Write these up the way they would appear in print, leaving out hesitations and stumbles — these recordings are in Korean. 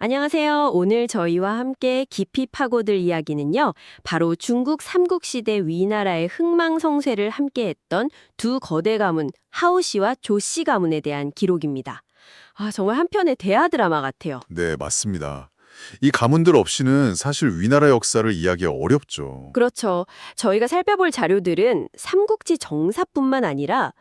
안녕하세요. 오늘 저희와 함께 깊이 파고들 이야기는요. 바로 중국 삼국시대 위나라의 흥망성쇠를 함께했던 두 거대 가문 하오씨와 조씨 가문에 대한 기록입니다. 정말 한편의 대하 드라마 같아요. 네, 맞습니다. 이 가문들 없이는 사실 위나라 역사를 이해하기 어렵죠. 그렇죠. 저희가 살펴볼 자료들은 삼국지 정사뿐만 아니라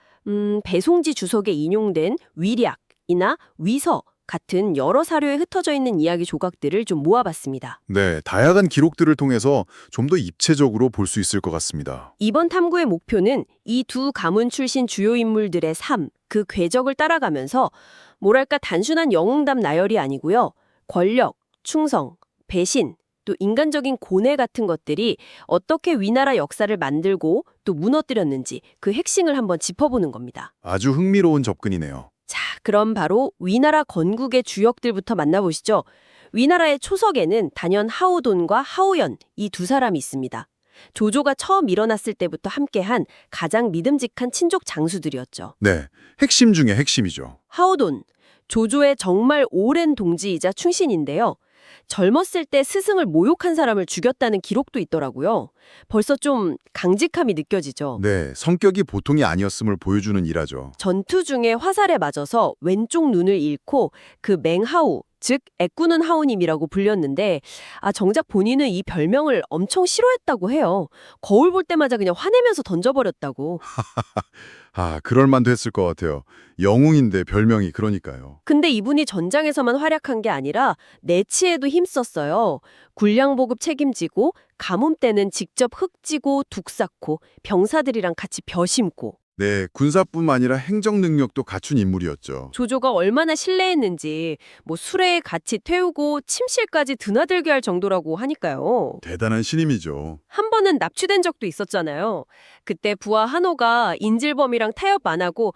배송지 주석에 인용된 위략이나 위서 같은 여러 사료에 흩어져 있는 이야기 조각들을 좀 모아봤습니다. 네, 다양한 기록들을 통해서 좀 더 입체적으로 볼 수 있을 것 같습니다. 이번 탐구의 목표는 이 두 가문 출신 주요 인물들의 삶, 그 궤적을 따라가면서 뭐랄까 단순한 영웅담 나열이 아니고요. 권력, 충성, 배신, 또 인간적인 고뇌 같은 것들이 어떻게 위나라 역사를 만들고 또 무너뜨렸는지 그 핵심을 한번 짚어보는 겁니다. 아주 흥미로운 접근이네요. 자, 그럼 바로 위나라 건국의 주역들부터 만나보시죠. 위나라의 초석에는 단연 하오돈과 하오연 이 두 사람이 있습니다. 조조가 처음 일어났을 때부터 함께한 가장 믿음직한 친족 장수들이었죠. 네, 핵심 중에 핵심이죠. 하오돈, 조조의 정말 오랜 동지이자 충신인데요. 젊었을 때 스승을 모욕한 사람을 죽였다는 기록도 있더라고요. 벌써 좀 강직함이 느껴지죠. 네, 성격이 보통이 아니었음을 보여주는 일화죠. 전투 중에 화살에 맞아서 왼쪽 눈을 잃고 그 맹하오, 즉 애꾸는 하오님이라고 불렸는데 정작 본인은 이 별명을 엄청 싫어했다고 해요. 거울 볼 때마다 그냥 화내면서 던져버렸다고. 그럴 만도 했을 것 같아요. 영웅인데 별명이 그러니까요. 근데 이분이 전장에서만 활약한 게 아니라 내치에도 힘썼어요. 군량보급 책임지고 가뭄 때는 직접 흙 찌고 북 쌓고 병사들이랑 같이 벼 심고. 네, 군사뿐 아니라 행정 능력도 갖춘 인물이었죠. 조조가 얼마나 신뢰했는지 수레에 같이 태우고 침실까지 드나들게 할 정도라고 하니까요. 대단한 신임이죠. 한 번은 납치된 적도 있었잖아요. 그때 부하 한호가 인질범이랑 타협 안 하고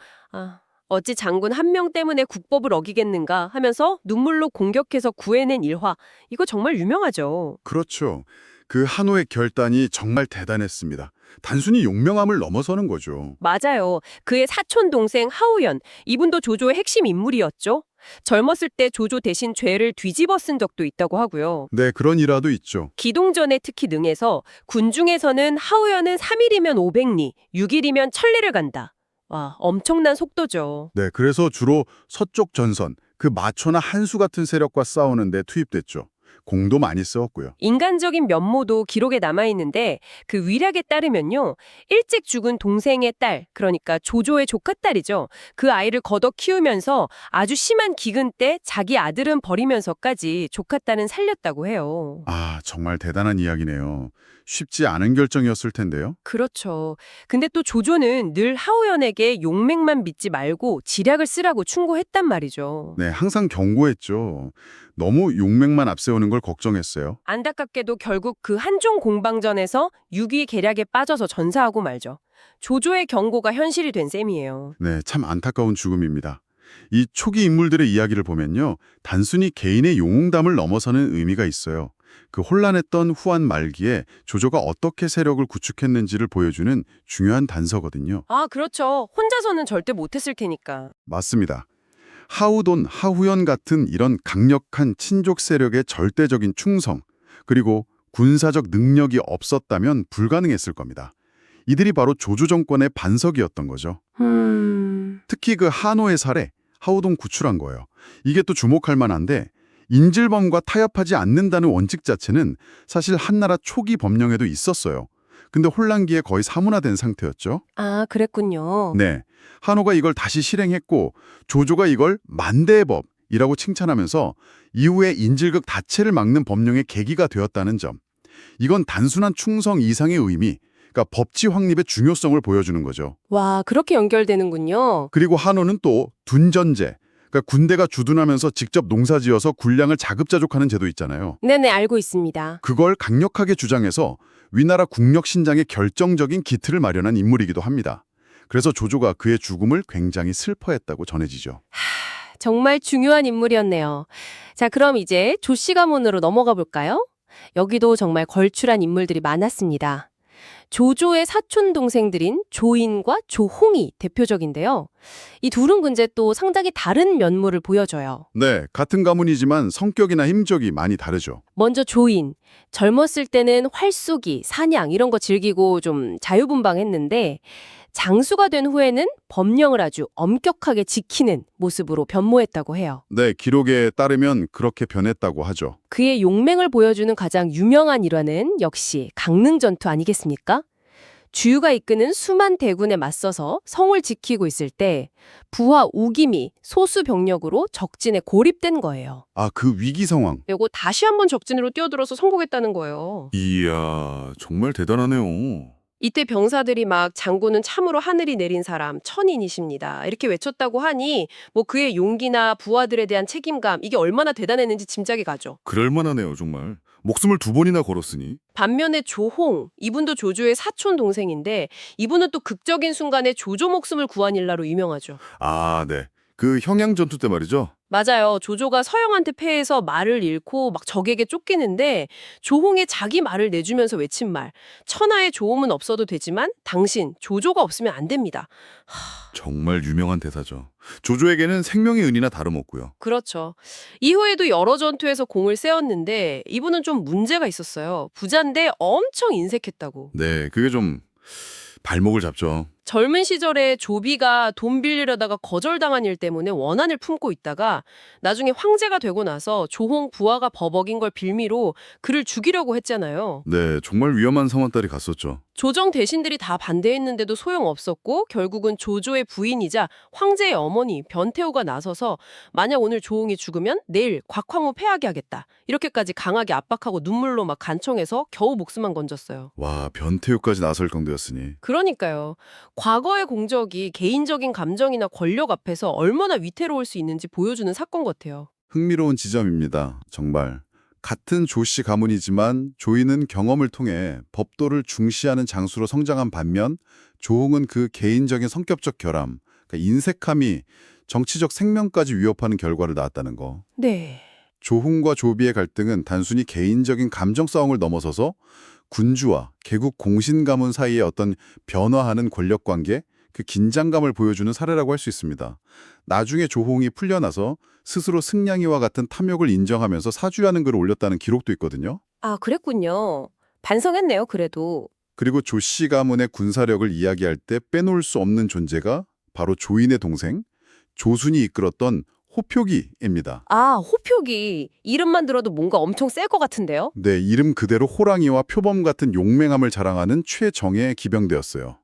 어찌 장군 한 명 때문에 국법을 어기겠는가 하면서 눈물로 공격해서 구해낸 일화. 이거 정말 유명하죠. 그렇죠. 그 한호의 결단이 정말 대단했습니다. 단순히 용맹함을 넘어서는 거죠. 맞아요. 그의 사촌 동생 하우연. 이분도 조조의 핵심 인물이었죠. 젊었을 때 조조 대신 죄를 뒤집어 쓴 적도 있다고 하고요. 네, 그런 일화도 있죠. 기동전에 특히 능해서 군중에서는 하우연은 3일이면 500리, 6일이면 1000리를 간다. 와, 엄청난 속도죠. 네, 그래서 주로 서쪽 전선, 그 마초나 한수 같은 세력과 싸우는 데 투입됐죠. 공도 많이 쓰었고요. 인간적인 면모도 기록에 남아있는데 그 위략에 따르면요. 일찍 죽은 동생의 딸, 그러니까 조조의 조카딸이죠. 그 아이를 걷어 키우면서 아주 심한 기근 때 자기 아들은 버리면서까지 조카딸은 살렸다고 해요. 정말 대단한 이야기네요. 쉽지 않은 결정이었을 텐데요. 그렇죠. 근데 또 조조는 늘 하오연에게 용맹만 믿지 말고 지략을 쓰라고 충고했단 말이죠. 네, 항상 경고했죠. 너무 용맹만 앞세우는 걸 걱정했어요. 안타깝게도 결국 그 한중 공방전에서 유기 계략에 빠져서 전사하고 말죠. 조조의 경고가 현실이 된 셈이에요. 네, 참 안타까운 죽음입니다. 이 초기 인물들의 이야기를 보면요. 단순히 개인의 용웅담을 넘어서는 의미가 있어요. 그 혼란했던 후한 말기에 조조가 어떻게 세력을 구축했는지를 보여주는 중요한 단서거든요. 그렇죠. 혼자서는 절대 못했을 테니까. 맞습니다. 하우돈, 하후연 같은 이런 강력한 친족 세력의 절대적인 충성, 그리고 군사적 능력이 없었다면 불가능했을 겁니다. 이들이 바로 조조 정권의 반석이었던 거죠. 특히 그 한호의 살에 하우돈 구출한 거예요. 이게 또 주목할 만한데 인질범과 타협하지 않는다는 원칙 자체는 사실 한나라 초기 법령에도 있었어요. 근데 혼란기에 거의 사문화된 상태였죠. 그랬군요. 네, 한호가 이걸 다시 실행했고 조조가 이걸 만대의 법이라고 칭찬하면서 이후에 인질극 자체를 막는 법령의 계기가 되었다는 점. 이건 단순한 충성 이상의 의미, 그러니까 법치 확립의 중요성을 보여주는 거죠. 와, 그렇게 연결되는군요. 그리고 한호는 또 둔전제, 그러니까 군대가 주둔하면서 직접 농사지어서 군량을 자급자족하는 제도 있잖아요. 네네, 알고 있습니다. 그걸 강력하게 주장해서 위나라 국력 신장의 결정적인 기틀을 마련한 인물이기도 합니다. 그래서 조조가 그의 죽음을 굉장히 슬퍼했다고 전해지죠. 정말 중요한 인물이었네요. 자, 그럼 이제 조씨 가문으로 넘어가 볼까요? 여기도 정말 걸출한 인물들이 많았습니다. 조조의 사촌 동생들인 조인과 조홍이 대표적인데요. 이 둘은 근데 또 상당히 다른 면모를 보여줘요. 네, 같은 가문이지만 성격이나 힘적이 많이 다르죠. 먼저 조인. 젊었을 때는 활쏘기, 사냥 이런 거 즐기고 좀 자유분방했는데 장수가 된 후에는 법령을 아주 엄격하게 지키는 모습으로 변모했다고 해요. 네, 기록에 따르면 그렇게 변했다고 하죠. 그의 용맹을 보여주는 가장 유명한 일화는 역시 강릉 전투 아니겠습니까? 주유가 이끄는 수만 대군에 맞서서 성을 지키고 있을 때 부하 우김이 소수 병력으로 적진에 고립된 거예요. 아, 그 위기 상황. 그리고 다시 한번 적진으로 뛰어들어서 성공했다는 거예요. 이야, 정말 대단하네요. 이때 병사들이 막 장군은 참으로 하늘이 내린 사람 천인이십니다. 이렇게 외쳤다고 하니 뭐 그의 용기나 부하들에 대한 책임감 이게 얼마나 대단했는지 짐작이 가죠. 그럴만하네요, 정말. 목숨을 2번이나 걸었으니. 반면에 조홍, 이분도 조조의 사촌 동생인데 이분은 또 극적인 순간에 조조 목숨을 구한 일라로 유명하죠. 아, 네. 그 형양 전투 때 말이죠. 맞아요. 조조가 서영한테 패해서 말을 잃고 막 적에게 쫓기는데 조홍의 자기 말을 내주면서 외친 말. 천하의 조음은 없어도 되지만 당신, 조조가 없으면 안 됩니다. 정말 유명한 대사죠. 조조에게는 생명의 은이나 다름없고요. 그렇죠. 이후에도 여러 전투에서 공을 세웠는데 이분은 좀 문제가 있었어요. 부자인데 엄청 인색했다고. 네, 그게 좀 발목을 잡죠. 젊은 시절에 조비가 돈 빌리려다가 거절당한 일 때문에 원한을 품고 있다가 나중에 황제가 되고 나서 조홍 부하가 버벅인 걸 빌미로 그를 죽이려고 했잖아요. 네, 정말 위험한 상황딸이 갔었죠. 조정 대신들이 다 반대했는데도 소용없었고 결국은 조조의 부인이자 황제의 어머니 변태호가 나서서 만약 오늘 조홍이 죽으면 내일 곽황후 패하게 하겠다. 이렇게까지 강하게 압박하고 눈물로 막 간청해서 겨우 목숨만 건졌어요. 와, 변태효까지 나설 정도였으니. 그러니까요. 과거의 공적이 개인적인 감정이나 권력 앞에서 얼마나 위태로울 수 있는지 보여주는 사건 같아요. 흥미로운 지점입니다. 정말. 같은 조씨 가문이지만 조이는 경험을 통해 법도를 중시하는 장수로 성장한 반면 조홍은 그 개인적인 성격적 결함, 그러니까 인색함이 정치적 생명까지 위협하는 결과를 낳았다는 거. 네. 조홍과 조비의 갈등은 단순히 개인적인 감정 싸움을 넘어서서 군주와 개국 공신 가문 사이의 어떤 변화하는 권력 관계, 그 긴장감을 보여주는 사례라고 할 수 있습니다. 나중에 조홍이 풀려나서 스스로 승냥이와 같은 탐욕을 인정하면서 사죄하는 글을 올렸다는 기록도 있거든요. 아, 그랬군요. 반성했네요, 그래도. 그리고 조씨 가문의 군사력을 이야기할 때 빼놓을 수 없는 존재가 바로 조인의 동생, 조순이 이끌었던 호표기입니다. 아, 호표기. 이름만 들어도 뭔가 엄청 셀 것 같은데요? 네, 이름 그대로 호랑이와 표범 같은 용맹함을 자랑하는 최정예의 기병대였어요.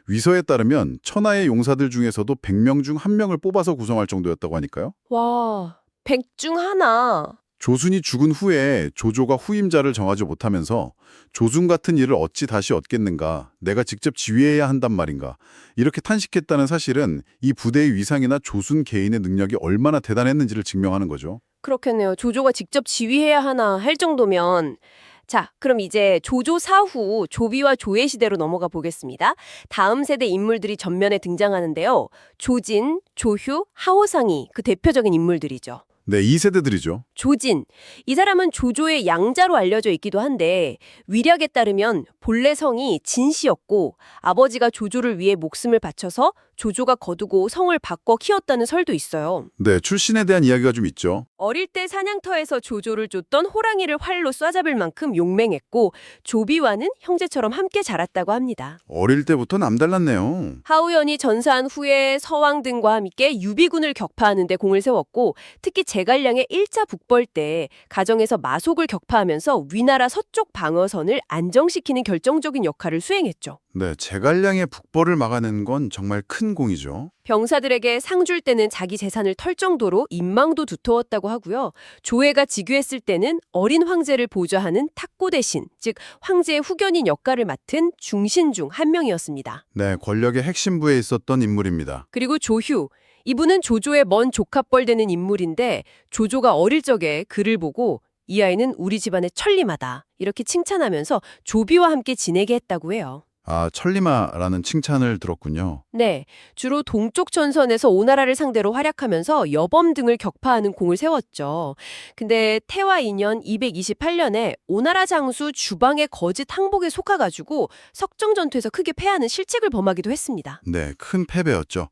위서에 따르면 천하의 용사들 중에서도 100명 중 1명을 뽑아서 구성할 정도였다고 하니까요. 와, 100 중 하나. 조순이 죽은 후에 조조가 후임자를 정하지 못하면서 조순 같은 일을 어찌 다시 얻겠는가, 내가 직접 지휘해야 한단 말인가, 이렇게 탄식했다는 사실은 이 부대의 위상이나 조순 개인의 능력이 얼마나 대단했는지를 증명하는 거죠. 그렇겠네요. 조조가 직접 지휘해야 하나 할 정도면. 자, 그럼 이제 조조 사후 조비와 조의 시대로 넘어가 보겠습니다. 다음 세대 인물들이 전면에 등장하는데요. 조진, 조휴, 하호상이 그 대표적인 인물들이죠. 네, 2세대들이죠. 조진, 이 사람은 조조의 양자로 알려져 있기도 한데 위략에 따르면 본래 성이 진씨였고 아버지가 조조를 위해 목숨을 바쳐서 조조가 거두고 성을 바꿔 키웠다는 설도 있어요. 네, 출신에 대한 이야기가 좀 있죠. 어릴 때 사냥터에서 조조를 쫓던 호랑이를 활로 쏴잡을 만큼 용맹했고 조비와는 형제처럼 함께 자랐다고 합니다. 어릴 때부터 남달랐네요. 하우연이 전사한 후에 서왕 등과 함께 유비군을 격파하는 데 공을 세웠고 특히 제갈량의 1차 북벌 때 가정에서 마속을 격파하면서 위나라 서쪽 방어선을 안정시키는 결정적인 역할을 수행했죠. 네, 제갈량의 북벌을 막아낸 건 정말 큰 공이죠. 병사들에게 상 줄 때는 자기 재산을 털 정도로 인망도 두터웠다고 하고요. 조회가 즉위했을 때는 어린 황제를 보좌하는 탁고 대신, 즉 황제의 후견인 역할을 맡은 중신 중 한 명이었습니다. 네, 권력의 핵심부에 있었던 인물입니다. 그리고 조휴, 이분은 조조의 먼 조카뻘 되는 인물인데 조조가 어릴 적에 그를 보고 이 아이는 우리 집안의 천리마다 이렇게 칭찬하면서 조비와 함께 지내게 했다고 해요. 아, 천리마라는 칭찬을 들었군요. 네, 주로 동쪽 전선에서 오나라를 상대로 활약하면서 여범 등을 격파하는 공을 세웠죠. 근데 태화 2년 228년에 오나라 장수 주방의 거짓 항복에 속아가지고 석정 전투에서 크게 패하는 실책을 범하기도 했습니다. 네, 큰 패배였죠.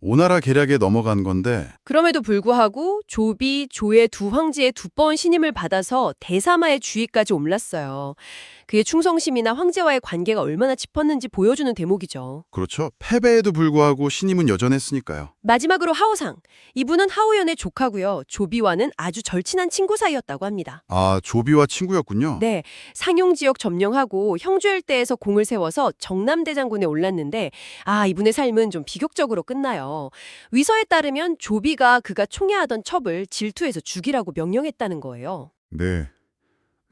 오나라 계략에 넘어간 건데 그럼에도 불구하고 조비, 조의 두 황제의 두꺼운 신임을 받아서 대사마의 주위까지 올랐어요. 그의 충성심이나 황제와의 관계가 얼마나 짚었는지 보여주는 대목이죠. 그렇죠. 패배에도 불구하고 신임은 여전했으니까요. 마지막으로 하오상. 이분은 하오연의 조카고요. 조비와는 아주 절친한 친구 사이였다고 합니다. 아, 조비와 친구였군요. 네, 상용 지역 점령하고 형주 일대에서 공을 세워서 정남대장군에 올랐는데 이분의 삶은 좀 비극적으로 끝나요. 위서에 따르면 조비가 그가 총애하던 첩을 질투해서 죽이라고 명령했다는 거예요. 네.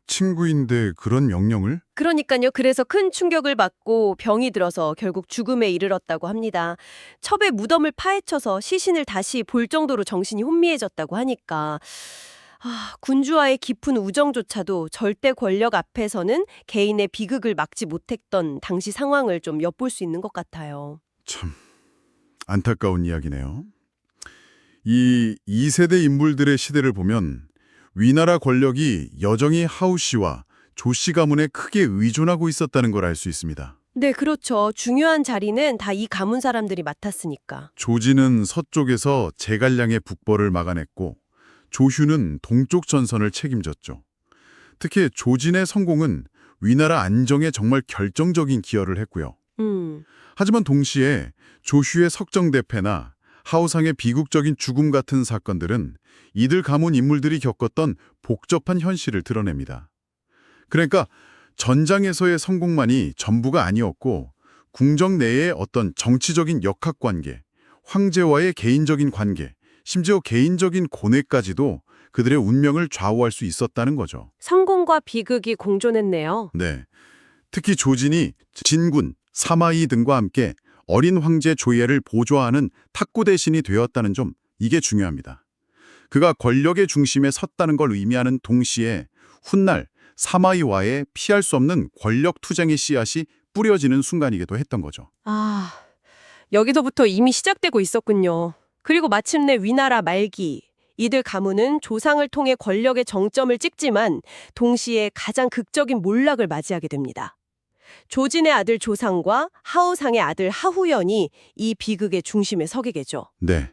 친구인데 그런 명령을? 그러니까요. 그래서 큰 충격을 받고 병이 들어서 결국 죽음에 이르렀다고 합니다. 첩의 무덤을 파헤쳐서 시신을 다시 볼 정도로 정신이 혼미해졌다고 하니까 군주와의 깊은 우정조차도 절대 권력 앞에서는 개인의 비극을 막지 못했던 당시 상황을 좀 엿볼 수 있는 것 같아요. 참 안타까운 이야기네요. 이 2세대 인물들의 시대를 보면 위나라 권력이 여정이 하우씨와 조씨 가문에 크게 의존하고 있었다는 걸 알 수 있습니다. 네, 그렇죠. 중요한 자리는 다 이 가문 사람들이 맡았으니까. 조지는 서쪽에서 제갈량의 북벌을 막아냈고 조휴는 동쪽 전선을 책임졌죠. 특히 조진의 성공은 위나라 안정에 정말 결정적인 기여를 했고요. 하지만 동시에 조휴의 석정대패나 하오상의 비극적인 죽음 같은 사건들은 이들 가문 인물들이 겪었던 복잡한 현실을 드러냅니다. 그러니까 전장에서의 성공만이 전부가 아니었고 궁정 내의 어떤 정치적인 역학관계, 황제와의 개인적인 관계, 심지어 개인적인 고뇌까지도 그들의 운명을 좌우할 수 있었다는 거죠. 성공과 비극이 공존했네요. 네. 특히 조진이 진군, 사마이 등과 함께 어린 황제 조예를 보좌하는 탁구 대신이 되었다는 점, 이게 중요합니다. 그가 권력의 중심에 섰다는 걸 의미하는 동시에 훗날 사마이와의 피할 수 없는 권력 투쟁의 씨앗이 뿌려지는 순간이기도 했던 거죠. 여기서부터 이미 시작되고 있었군요. 그리고 마침내 위나라 말기. 이들 가문은 조상을 통해 권력의 정점을 찍지만 동시에 가장 극적인 몰락을 맞이하게 됩니다. 조진의 아들 조상과 하오상의 아들 하후연이 이 비극의 중심에 서게 되죠. 네.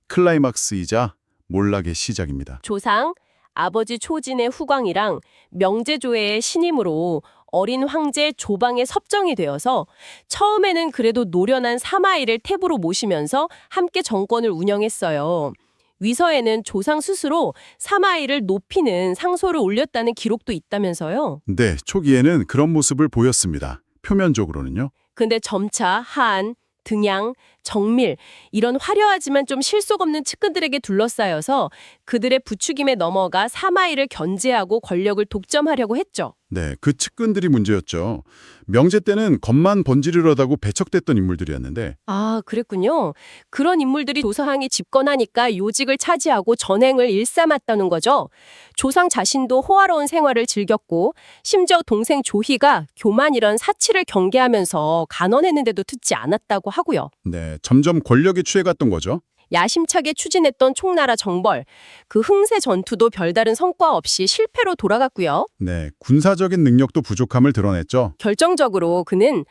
클라이막스이자 몰락의 시작입니다. 조상, 아버지 초진의 후광이랑 명제조의 신임으로 어린 황제 조방의 섭정이 되어서 처음에는 그래도 노련한 사마이를 탭으로 모시면서 함께 정권을 운영했어요. 위서에는 조상 스스로 사마이를 높이는 상소를 올렸다는 기록도 있다면서요. 네, 초기에는 그런 모습을 보였습니다. 표면적으로는요. 근데 점차 한, 등양, 정밀 이런 화려하지만 좀 실속 없는 측근들에게 둘러싸여서 그들의 부추김에 넘어가 사마이를 견제하고 권력을 독점하려고 했죠. 네, 그 측근들이 문제였죠. 명제 때는 겉만 번지르르하다고 배척됐던 인물들이었는데 그랬군요. 그런 인물들이 조상이 집권하니까 요직을 차지하고 전행을 일삼았다는 거죠. 조상 자신도 호화로운 생활을 즐겼고 심지어 동생 조희가 교만 이런 사치를 경계하면서 간언했는데도 듣지 않았다고 하고요. 네, 점점 권력에 취해갔던 거죠. 야심차게 추진했던 총나라 정벌, 그 흥세 전투도 별다른 성과 없이 실패로 돌아갔고요. 네, 군사적인 능력도 부족함을 드러냈죠. 결정적으로 그는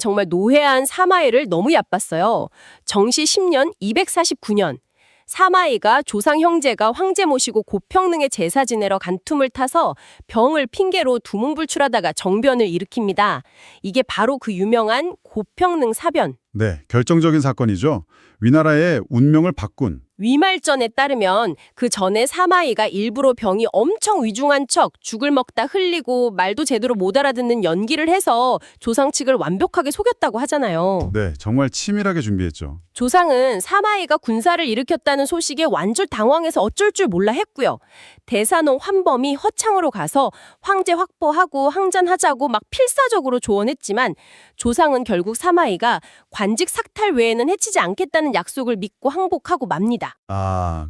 정말 노회한 사마이를 너무 얕봤어요. 정시 10년 249년 사마이가 조상 형제가 황제 모시고 고평릉에 제사 지내러 간 틈을 타서 병을 핑계로 두문불출하다가 정변을 일으킵니다. 이게 바로 그 유명한 고평릉 사변. 네, 결정적인 사건이죠. 위나라의 운명을 바꾼. 위말전에 따르면 그 전에 사마이가 일부러 병이 엄청 위중한 척 죽을 먹다 흘리고 말도 제대로 못 알아듣는 연기를 해서 조상 측을 완벽하게 속였다고 하잖아요. 네, 정말 치밀하게 준비했죠. 조상은 사마이가 군사를 일으켰다는 소식에 완전 당황해서 어쩔 줄 몰라 했고요. 대사농 환범이 허창으로 가서 황제 확보하고 항전하자고 막 필사적으로 조언했지만 조상은 결국 사마이가 관직 삭탈 외에는 해치지 않겠다는 약속을 믿고 항복하고 맙니다.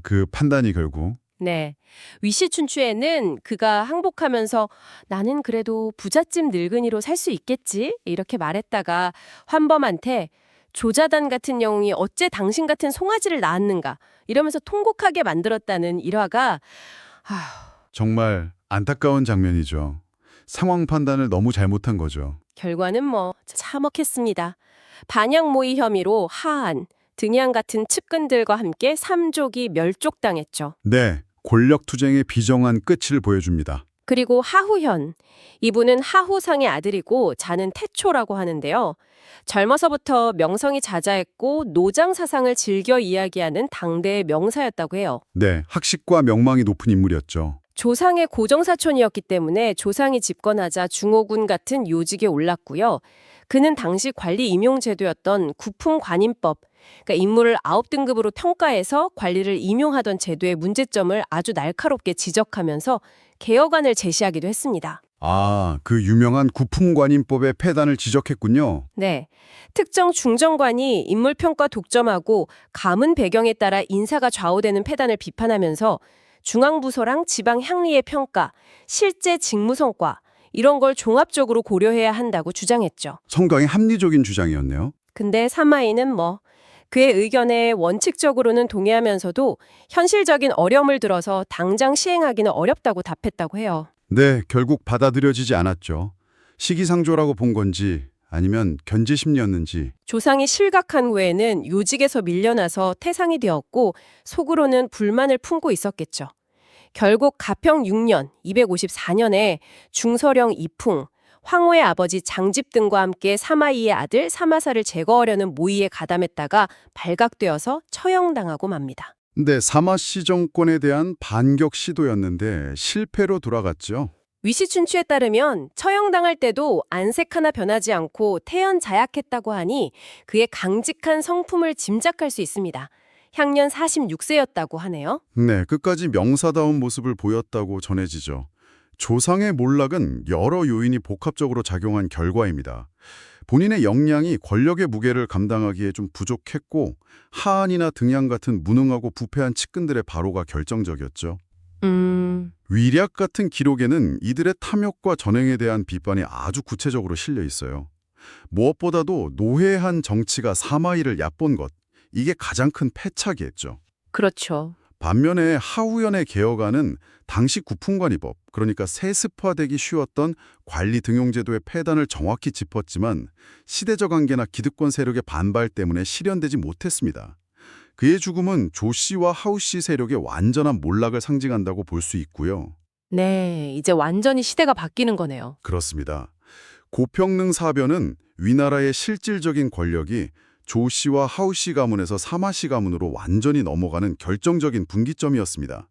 그 판단이 결국 네. 위시춘추에는 그가 항복하면서 나는 그래도 부잣집 늙은이로 살 수 있겠지? 이렇게 말했다가 환범한테 조자단 같은 영웅이 어째 당신 같은 송아지를 낳았는가? 이러면서 통곡하게 만들었다는 일화가 정말 안타까운 장면이죠. 상황 판단을 너무 잘못한 거죠. 결과는 뭐 참혹했습니다. 반역 모의 혐의로 하한, 등양 같은 측근들과 함께 삼족이 멸족당했죠. 네, 권력투쟁의 비정한 끝을 보여줍니다. 그리고 하후현, 이분은 하후상의 아들이고 자는 태초라고 하는데요. 젊어서부터 명성이 자자했고 노장 사상을 즐겨 이야기하는 당대의 명사였다고 해요. 네, 학식과 명망이 높은 인물이었죠. 조상의 고정사촌이었기 때문에 조상이 집권하자 중호군 같은 요직에 올랐고요. 그는 당시 관리 임용 제도였던 구품관인법, 그러니까 인물을 9등급으로 평가해서 관리를 임용하던 제도의 문제점을 아주 날카롭게 지적하면서 개혁안을 제시하기도 했습니다. 아, 그 유명한 구품관인법의 폐단을 지적했군요. 네. 특정 중정관이 인물평가 독점하고 가문 배경에 따라 인사가 좌우되는 폐단을 비판하면서 중앙부서랑 지방향리의 평가, 실제 직무성과 이런 걸 종합적으로 고려해야 한다고 주장했죠. 성강의 합리적인 주장이었네요. 근데 사마이는 그의 의견에 원칙적으로는 동의하면서도 현실적인 어려움을 들어서 당장 시행하기는 어렵다고 답했다고 해요. 네, 결국 받아들여지지 않았죠. 시기상조라고 본 건지 아니면 견제심리였는지. 조상이 실각한 후에는 요직에서 밀려나서 태상이 되었고 속으로는 불만을 품고 있었겠죠. 결국 가평 6년, 254년에 중서령 이풍, 황후의 아버지 장집 등과 함께 사마이의 아들 사마사를 제거하려는 모의에 가담했다가 발각되어서 처형당하고 맙니다. 근데 사마씨 정권에 대한 반격 시도였는데 실패로 돌아갔죠. 위시춘추에 따르면 처형당할 때도 안색 하나 변하지 않고 태연자약했다고 하니 그의 강직한 성품을 짐작할 수 있습니다. 향년 46세였다고 하네요. 네, 끝까지 명사다운 모습을 보였다고 전해지죠. 조상의 몰락은 여러 요인이 복합적으로 작용한 결과입니다. 본인의 역량이 권력의 무게를 감당하기에 좀 부족했고 하한이나 등양 같은 무능하고 부패한 측근들의 바로가 결정적이었죠. 위략 같은 기록에는 이들의 탐욕과 전횡에 대한 비판이 아주 구체적으로 실려 있어요. 무엇보다도 노회한 정치가 사마이를 얕본 것, 이게 가장 큰 패착이었죠. 그렇죠. 반면에 하우연의 개혁안은 당시 구품관이법, 그러니까 세습화되기 쉬웠던 관리 등용제도의 폐단을 정확히 짚었지만 시대적 한계나 기득권 세력의 반발 때문에 실현되지 못했습니다. 그의 죽음은 조 씨와 하우 씨 세력의 완전한 몰락을 상징한다고 볼 수 있고요. 네, 이제 완전히 시대가 바뀌는 거네요. 그렇습니다. 고평릉 사변은 위나라의 실질적인 권력이 조 씨와 하우 씨 가문에서 사마 씨 가문으로 완전히 넘어가는 결정적인 분기점이었습니다.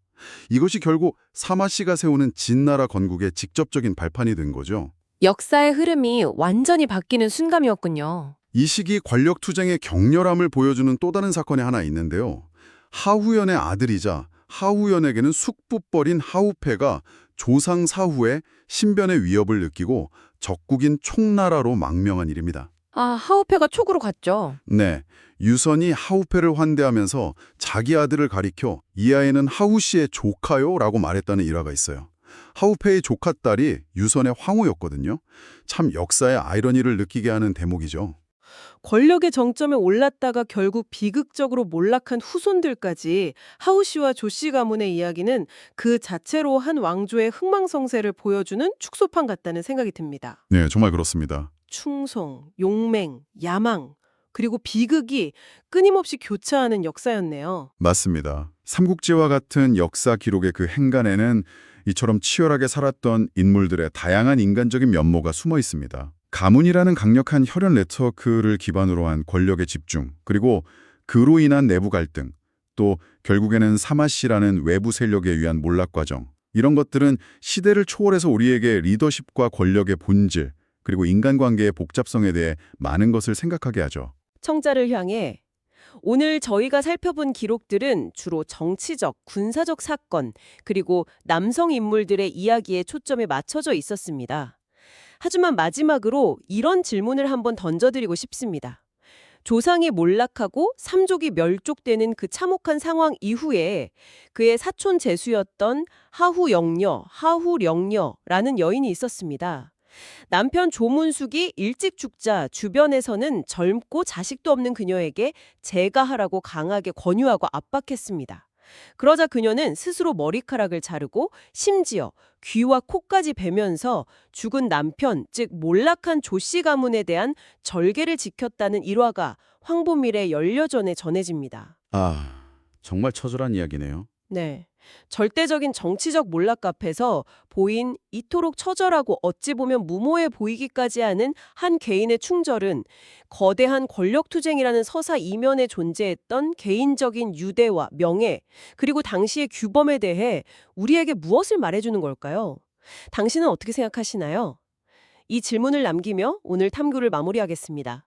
이것이 결국 사마 씨가 세우는 진나라 건국의 직접적인 발판이 된 거죠. 역사의 흐름이 완전히 바뀌는 순간이었군요. 이 시기 권력투쟁의 격렬함을 보여주는 또 다른 사건이 하나 있는데요. 하후연의 아들이자 하후연에게는 숙부뻘인 하후패가 조상 사후에 신변의 위협을 느끼고 적국인 총나라로 망명한 일입니다. 아, 하우페가 촉으로 갔죠. 네, 유선이 하후패를 환대하면서 자기 아들을 가리켜 이 아이는 하후 씨의 조카요 라고 말했다는 일화가 있어요. 하후패의 조카 딸이 유선의 황후였거든요. 참 역사의 아이러니를 느끼게 하는 대목이죠. 권력의 정점에 올랐다가 결국 비극적으로 몰락한 후손들까지 하우 씨와 조 씨 가문의 이야기는 그 자체로 한 왕조의 흥망성쇠를 보여주는 축소판 같다는 생각이 듭니다. 네, 정말 그렇습니다. 충성, 용맹, 야망, 그리고 비극이 끊임없이 교차하는 역사였네요. 맞습니다. 삼국지와 같은 역사 기록의 그 행간에는 이처럼 치열하게 살았던 인물들의 다양한 인간적인 면모가 숨어 있습니다. 가문이라는 강력한 혈연 네트워크를 기반으로 한 권력의 집중, 그리고 그로 인한 내부 갈등, 또 결국에는 사마씨라는 외부 세력에 의한 몰락 과정, 이런 것들은 시대를 초월해서 우리에게 리더십과 권력의 본질, 그리고 인간관계의 복잡성에 대해 많은 것을 생각하게 하죠. 청자를 향해 오늘 저희가 살펴본 기록들은 주로 정치적, 군사적 사건, 그리고 남성 인물들의 이야기에 초점이 맞춰져 있었습니다. 하지만 마지막으로 이런 질문을 한번 던져드리고 싶습니다. 조상이 몰락하고 삼족이 멸족되는 그 참혹한 상황 이후에 그의 사촌 제수였던 하후영녀, 하후령녀라는 여인이 있었습니다. 남편 조문숙이 일찍 죽자 주변에서는 젊고 자식도 없는 그녀에게 재가하라고 강하게 권유하고 압박했습니다. 그러자 그녀는 스스로 머리카락을 자르고 심지어 귀와 코까지 베면서 죽은 남편, 즉 몰락한 조씨 가문에 대한 절개를 지켰다는 일화가 황보밀의 연려전에 전해집니다. 아, 정말 처절한 이야기네요. 네. 절대적인 정치적 몰락 앞에서 보인 이토록 처절하고 어찌 보면 무모해 보이기까지 하는 한 개인의 충절은 거대한 권력투쟁이라는 서사 이면에 존재했던 개인적인 유대와 명예, 그리고 당시의 규범에 대해 우리에게 무엇을 말해주는 걸까요? 당신은 어떻게 생각하시나요? 이 질문을 남기며 오늘 탐구를 마무리하겠습니다.